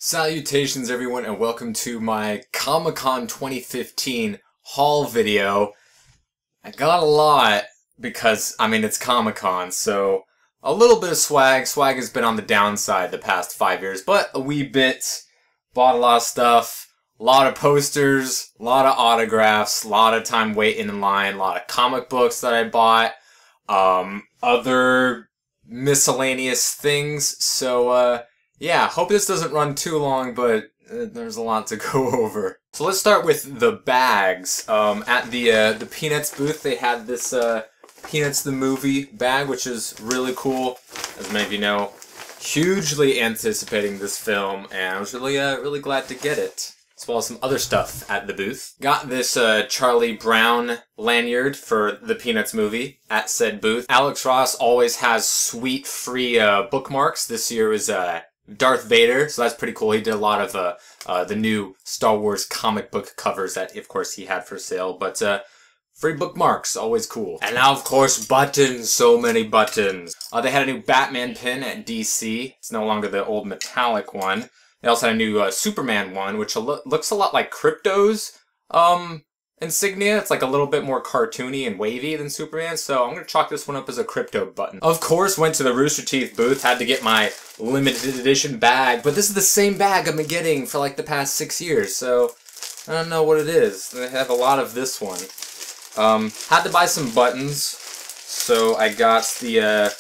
Salutations everyone and welcome to my Comic-Con 2015 haul video. I got a lot because, it's Comic-Con, so a little bit of swag. Swag has been on the downside the past 5 years, but a wee bit. Bought a lot of stuff, a lot of posters, a lot of autographs, a lot of time waiting in line, a lot of comic books that I bought, other miscellaneous things, so yeah, hope this doesn't run too long, but there's a lot to go over. So let's start with the bags. At the Peanuts booth, they had this Peanuts the Movie bag, which is really cool. As many of you know, hugely anticipating this film, and I was really glad to get it. As well as some other stuff at the booth. Got this Charlie Brown lanyard for the Peanuts movie at said booth. Alex Ross always has sweet free bookmarks. This year was Darth Vader, so that's pretty cool. He did a lot of the new Star Wars comic book covers that, of course, he had for sale. But free bookmarks, always cool. And now, of course, buttons. So many buttons. They had a new Batman pin at DC. It's no longer the old metallic one. They also had a new Superman one, which looks a lot like Crypto's insignia. It's like a little bit more cartoony and wavy than Superman, so I'm going to chalk this one up as a Crypto button. Of course, went to the Rooster Teeth booth, had to get my limited edition bag, but this is the same bag I've been getting for like the past 6 years, so I don't know what it is. They have a lot of this one. Had to buy some buttons, so I got the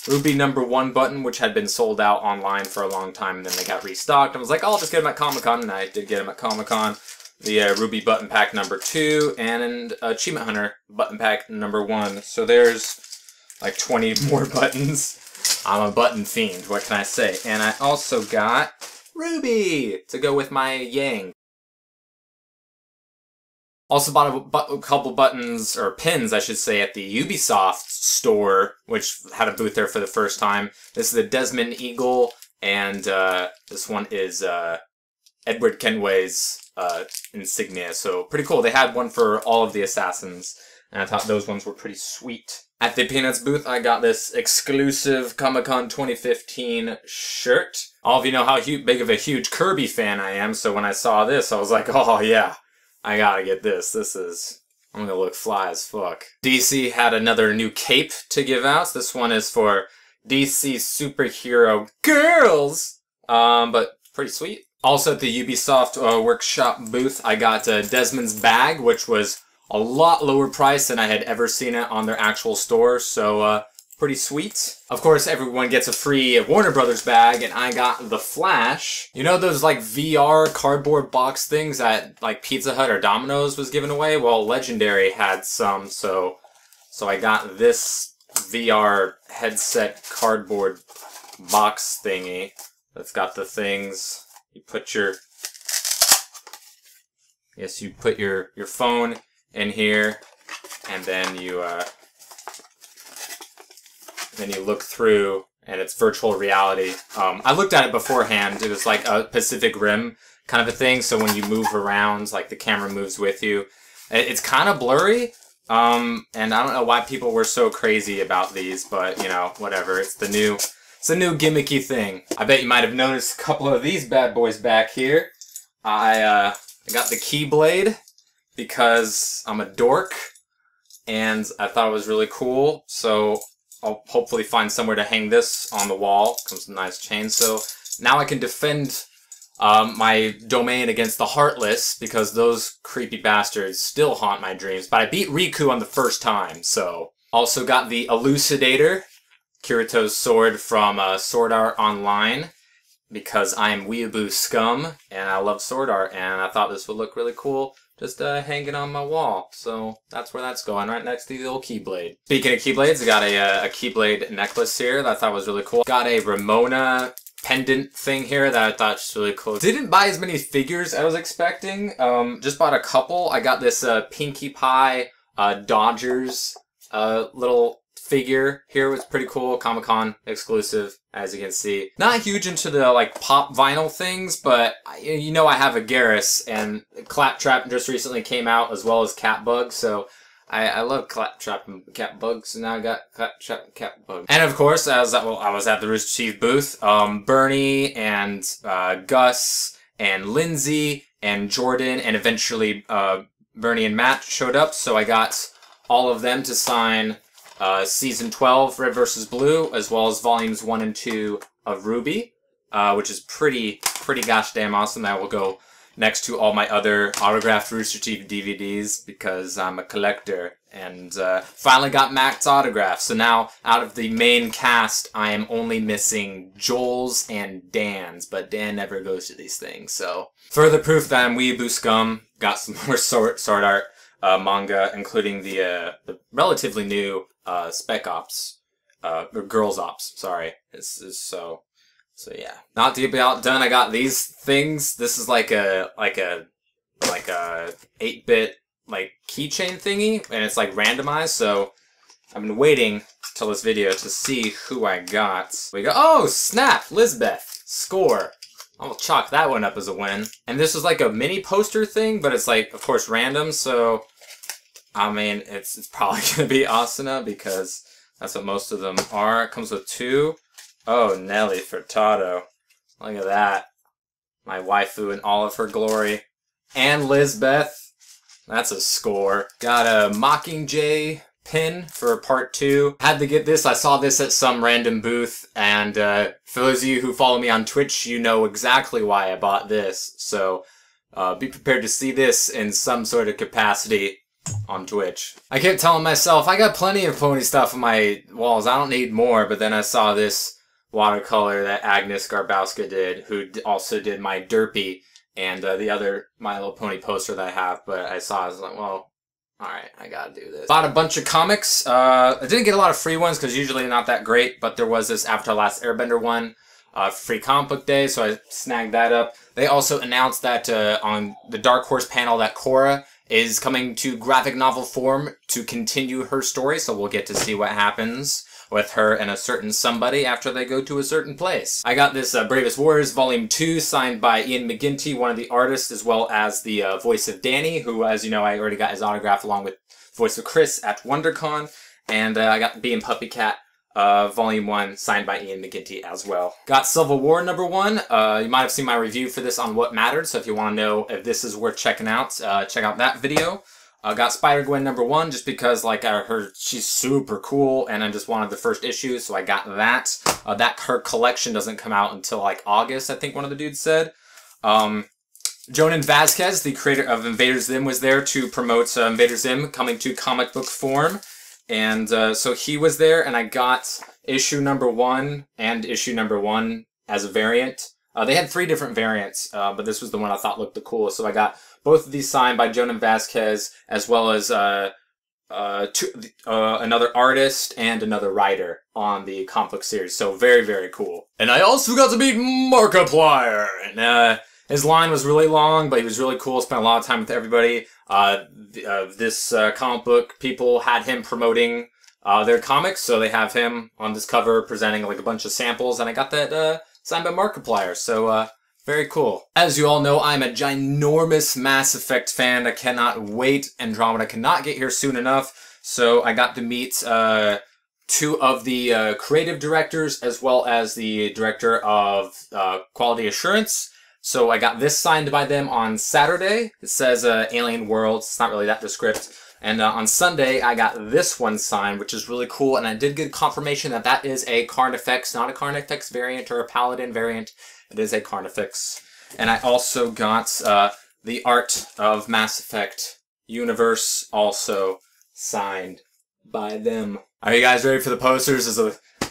Ruby #1 button, which had been sold out online for a long time, and then they got restocked. I was like, oh, I'll just get them at Comic-Con, and I did get them at Comic-Con. The Ruby button pack #2, and Achievement Hunter button pack #1. So there's like 20 more buttons. I'm a button fiend, what can I say? And I also got Ruby to go with my Yang. Also bought a couple buttons, or pins, I should say, at the Ubisoft store, which had a booth there for the first time. This is the Desmond Eagle, and this one is Edward Kenway's insignia, so pretty cool. They had one for all of the Assassins, and I thought those ones were pretty sweet. At the Peanuts booth, I got this exclusive Comic-Con 2015 shirt. All of you know how big of a huge Kirby fan I am, so when I saw this, I was like, oh yeah, I gotta get this. I'm gonna look fly as fuck. DC had another new cape to give out. This one is for DC superhero girls, but pretty sweet. Also at the Ubisoft Workshop booth, I got Desmond's bag, which was a lot lower price than I had ever seen it on their actual store, so pretty sweet. Of course, everyone gets a free Warner Brothers bag, and I got the Flash. You know those like VR cardboard box things that like Pizza Hut or Domino's was giving away? Well, Legendary had some, so I got this VR headset cardboard box thingy that's got the things. You put your phone in here, and then you look through, and it's virtual reality. I looked at it beforehand. It was like a Pacific Rim kind of a thing, so when you move around, like the camera moves with you. It's kind of blurry, and I don't know why people were so crazy about these, but you know, whatever. It's a new gimmicky thing. I bet you might have noticed a couple of these bad boys back here. I got the Keyblade because I'm a dork, and I thought it was really cool, so I'll hopefully find somewhere to hang this on the wall. Comes with a nice chain, so now I can defend my domain against the Heartless, because those creepy bastards still haunt my dreams. But I beat Riku on the first time, so. Also got the Elucidator, Kirito's sword from Sword Art Online, because I'm weeaboo scum, and I love sword art, and I thought this would look really cool just hanging on my wall. So that's where that's going, right next to the old Keyblade. Speaking of Keyblades, I got a Keyblade necklace here that I thought was really cool. Got a Ramona pendant thing here that I thought was really cool. Didn't buy as many figures as I was expecting, just bought a couple. I got this Pinkie Pie Dodgers little figure here. Was pretty cool. Comic-Con exclusive, as you can see. Not huge into the like pop vinyl things, but you know I have a Garrus, and Claptrap just recently came out, as well as Catbug, so I love Claptrap and Cat Bugs, and now I got Claptrap and Cat Bugs. And of course, I was at the Rooster Teeth booth. Bernie and Gus and Lindsay and Jordan and eventually Bernie and Matt showed up, so I got all of them to sign Season 12, Red vs. Blue, as well as Volumes 1 and 2 of Ruby, which is pretty gosh damn awesome. That will go next to all my other autographed Rooster Teeth DVDs because I'm a collector. And finally got Matt's autograph. So now, out of the main cast, I am only missing Joel's and Dan's, but Dan never goes to these things. So further proof that I'm Weeaboo Scum. Got some more sword art manga, including the relatively new Spec Ops, or Girls Ops. Sorry, so yeah. Not to be outdone, I got these things. This is like a 8-bit like keychain thingy, and it's like randomized. So I've been waiting till this video to see who I got. We go. Oh snap! Lizbeth score. I'll chalk that one up as a win. And this is like a mini poster thing, but it's like, of course, random. So I mean, it's probably gonna be Asuna because that's what most of them are. It comes with 2. Oh, Nelly Furtado. Look at that. My waifu in all of her glory. And Lizbeth. That's a score. Got a Mockingjay pin for part 2. Had to get this. I saw this at some random booth. And for those of you who follow me on Twitch, you know exactly why I bought this. So be prepared to see this in some sort of capacity on Twitch. I kept telling myself, I got plenty of pony stuff on my walls. I don't need more. But then I saw this watercolor that Agnes Garbowska did, who also did my Derpy and the other My Little Pony poster that I have. But I saw, I was like, well, alright, I gotta do this. Bought a bunch of comics. I didn't get a lot of free ones because usually they're not that great, but there was this Avatar Last Airbender one, free comic book day, so I snagged that up. They also announced that on the Dark Horse panel that Korra is coming to graphic novel form to continue her story, so we'll get to see what happens with her and a certain somebody after they go to a certain place. I got this Bravest Warriors Volume 2 signed by Ian McGinty, one of the artists, as well as the voice of Danny, who, as you know, I already got his autograph along with voice of Chris at WonderCon. And I got Bee and Puppy Cat Volume 1 signed by Ian McGinty as well. Got Civil War #1. You might have seen my review for this on What Mattered, so if you want to know if this is worth checking out, check out that video. Got Spider-Gwen #1 just because, like, I heard she's super cool and I just wanted the first issue, so I got that. Her collection doesn't come out until, like, August, I think one of the dudes said. Jonan Vasquez, the creator of Invader Zim, was there to promote Invader Zim coming to comic book form. And so he was there, and I got issue #1 and issue #1 as a variant. They had 3 different variants, but this was the one I thought looked the coolest. So I got both of these signed by Jonan Vasquez, as well as another artist and another writer on the comic book series. So very, very cool. And I also got to meet Markiplier. And his line was really long, but he was really cool. Spent a lot of time with everybody. This comic book people had him promoting their comics, so they have him on this cover presenting like a bunch of samples, and I got that signed by Markiplier. So very cool. As you all know, I'm a ginormous Mass Effect fan. I cannot wait. Andromeda cannot get here soon enough. So I got to meet 2 of the creative directors as well as the director of quality assurance. So I got this signed by them on Saturday. It says Alien World. It's not really that descriptive. And on Sunday, I got this one signed, which is really cool. And I did get confirmation that that is a Carnifex, not a Carnifex variant or a Paladin variant. It is a Carnifex. And I also got the art of Mass Effect Universe also signed by them. Are you guys ready for the posters?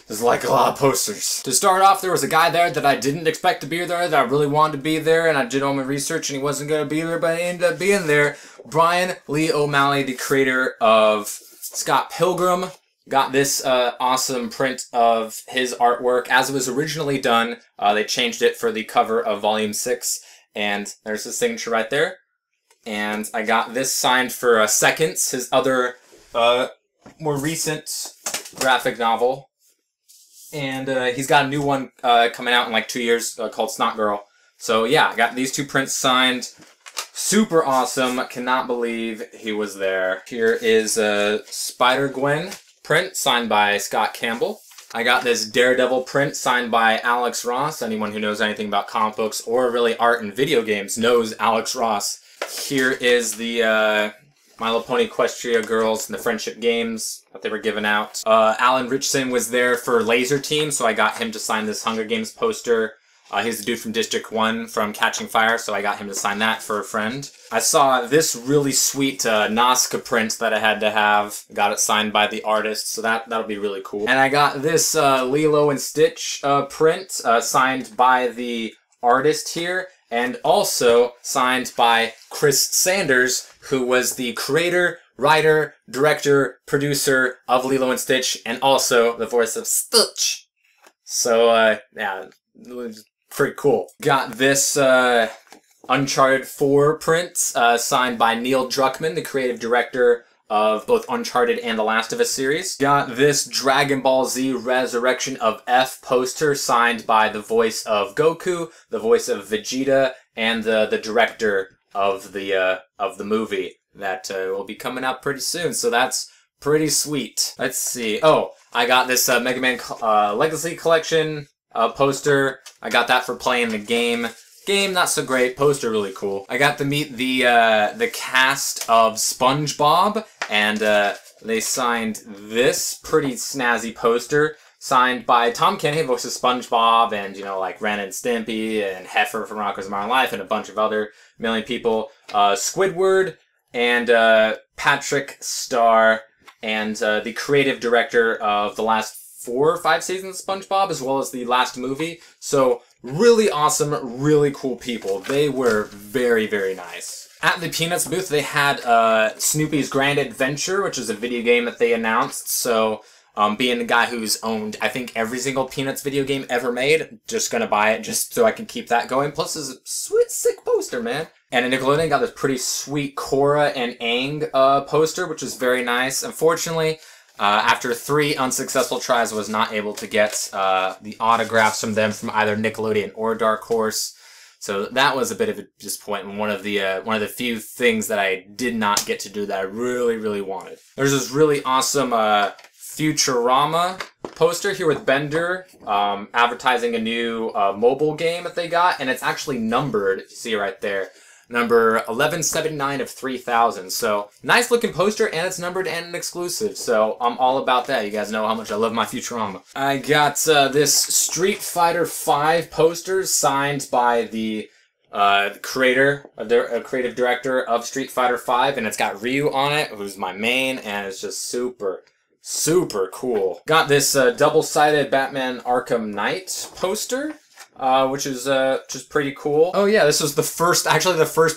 There's like a lot of posters. To start off, there was a guy there that I didn't expect to be there, that I really wanted to be there, and I did all my research and he wasn't going to be there, but he ended up being there. Brian Lee O'Malley, the creator of Scott Pilgrim, got this awesome print of his artwork as it was originally done. They changed it for the cover of Volume 6, and there's his signature right there. And I got this signed for Seconds, his other more recent graphic novel. And he's got a new one coming out in like 2 years called Snot Girl. So yeah, I got these 2 prints signed. Super awesome. Cannot believe he was there. Here is a Spider-Gwen print signed by Scott Campbell. I got this Daredevil print signed by Alex Ross. Anyone who knows anything about comic books or really art and video games knows Alex Ross. Here is the My Little Pony Equestria Girls and the Friendship Games that they were giving out. Alan Richardson was there for Laser Team, so I got him to sign this Hunger Games poster. He's the dude from District 1 from Catching Fire, so I got him to sign that for a friend. I saw this really sweet Nazca print that I had to have. Got it signed by the artist, so that'll be really cool. And I got this Lilo and Stitch print signed by the artist here, and also signed by Chris Sanders, who was the creator, writer, director, producer of Lilo and Stitch, and also the voice of Stitch. So, yeah, it was pretty cool. Got this Uncharted 4 print signed by Neil Druckmann, the creative director of both Uncharted and the Last of Us series. Got this Dragon Ball Z Resurrection of F poster signed by the voice of Goku, the voice of Vegeta, and the director of the movie that will be coming out pretty soon. So that's pretty sweet. Let's see. Oh, I got this Mega Man Legacy Collection poster. I got that for playing the game. Game, not so great. Poster, really cool. I got to meet the cast of SpongeBob, and they signed this pretty snazzy poster, signed by Tom Kenny, voice of SpongeBob, and, you know, like Ren and Stimpy, and Heifer from Rockers of Modern Life, and a bunch of other million people. Squidward, and Patrick Star, and the creative director of the last 4 or 5 seasons of SpongeBob, as well as the last movie. So, really awesome, really cool people. They were very, very nice. At the Peanuts booth, they had Snoopy's Grand Adventure, which is a video game that they announced. So, being the guy who's owned, I think, every single Peanuts video game ever made, just gonna buy it just so I can keep that going. Plus, it's a sweet, sick poster, man. And Nickelodeon got this pretty sweet Korra and Aang poster, which is very nice. Unfortunately, after 3 unsuccessful tries, was not able to get the autographs from them from either Nickelodeon or Dark Horse. So that was a bit of a disappointment. One of the few things that I did not get to do that I really, really wanted. There's this really awesome Futurama poster here with Bender advertising a new mobile game that they got, and it's actually numbered. If you see it right there. Number 1179 of 3000. So, nice looking poster, and it's numbered and an exclusive. So, I'm all about that. You guys know how much I love my Futurama. I got this Street Fighter V poster signed by the creative director of Street Fighter V, and it's got Ryu on it, who's my main, and it's just super, super cool. Got this double-sided Batman Arkham Knight poster. Which is just pretty cool. Oh yeah, this was the first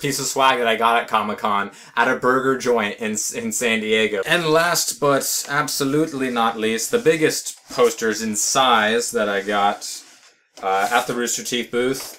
piece of swag that I got at Comic-Con at a burger joint in San Diego. And last but absolutely not least, the biggest posters in size that I got at the Rooster Teeth booth.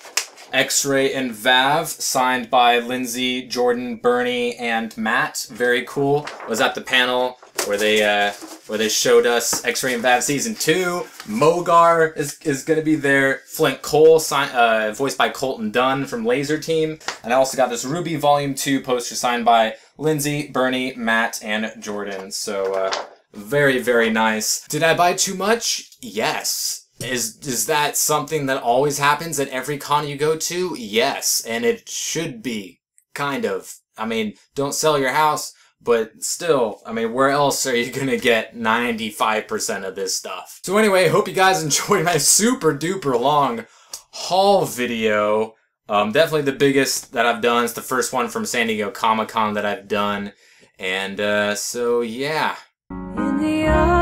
X-Ray and Vav, signed by Lindsay, Jordan, Bernie, and Matt. Very cool. Was at the panel where they showed us X-Ray and Vav Season 2. Mogar is going to be there. Flint Cole, voiced by Colton Dunn from Laser Team. And I also got this Ruby Volume 2 poster signed by Lindsay, Bernie, Matt, and Jordan. So, very, very nice. Did I buy too much? Yes. Is that something that always happens at every con you go to? Yes, and it should be, kind of. I mean, don't sell your house, but still, I mean, where else are you gonna get 95% of this stuff? So anyway, hope you guys enjoyed my super duper long haul video. Definitely the biggest that I've done. It's the first one from San Diego Comic-Con that I've done. And, so, yeah. In the